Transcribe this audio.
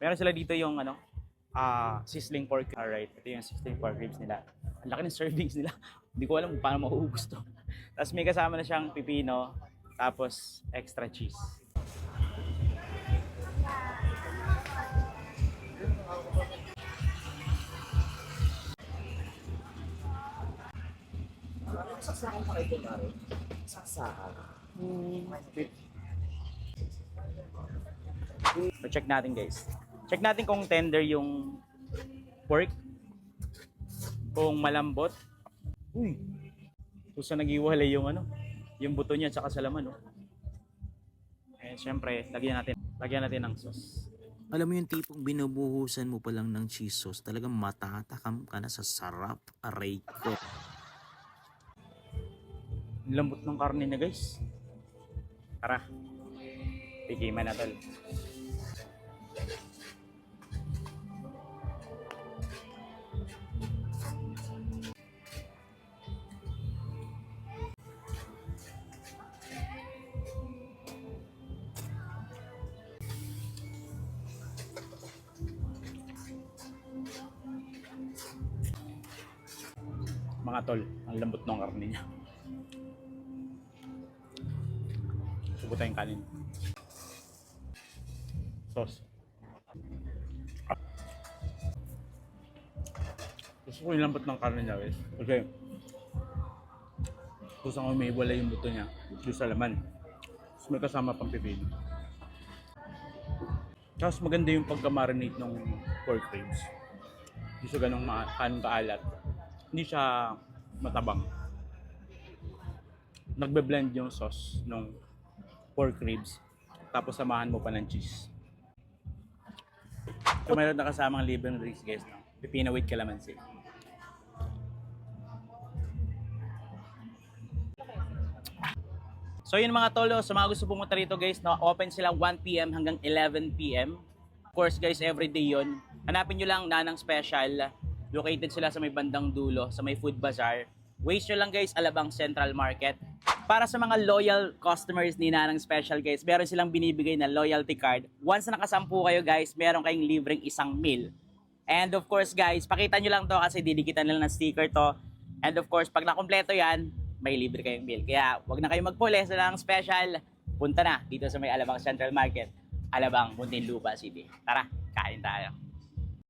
Meron sila dito yung ano, sizzling pork. Alright, ito yung sizzling pork ribs nila. Ang laki ng servings nila. Hindi ko alam kung paano mauubos to. Tapos may kasama na siyang pipino, tapos extra cheese. Saksakan pa kayo mare. Saksakan. So check natin guys. Check natin kung tender yung pork. Kung malambot. Uy. Kung saan nag-iwalay yung ano, yung buto niya tsaka sa laman, no? Eh syempre, lagyan natin ng sauce. Alam mo yung tipong binubuhusan mo pa lang ng cheese sauce, talagang matatakam ka na sa sarap, aray ko. Ang lambot ng karne niya guys. Tara. Tikiman na tol. Mga tol, ang lambot ng karne niya. Subo tayong kanin. Sauce. Gusto ko yung lambot ng karne niya guys. Kasi gusto ko may wala yung buto niya doon sa laman. Tapos may kasama pang pipino. Tapos maganda yung pagka-marinate ng pork ribs. Hindi siya ganong kaalat. Hindi siya matabang. Nagbe-blend yung sauce ng pork ribs. Tapos samahan mo pa ng cheese. So mayroon na kasamang libreng drinks guys. No? Pipino with calamansi. So yun mga tolo, sa mga gusto pumunta rito guys, no, open sila 1 PM hanggang 11 PM. Of course guys, everyday yun. Hanapin nyo lang Nanang Special. Located sila sa may bandang dulo, sa may food bazaar. Waste nyo lang guys, Alabang Central Market. Para sa mga loyal customers ni Nanang Special guys, meron silang binibigay na loyalty card. Once na nakasampu kayo guys, meron kayong libreng isang meal. And of course guys, pakita nyo lang to kasi didikitan nila ng sticker to. And of course, pag nakompleto yan, may libre kayong meal. Kaya wag na kayo magpuli sa Nanang Special. Punta na dito sa may Alabang Central Market, Alabang, Muntinlupa City. Tara, kain tayo.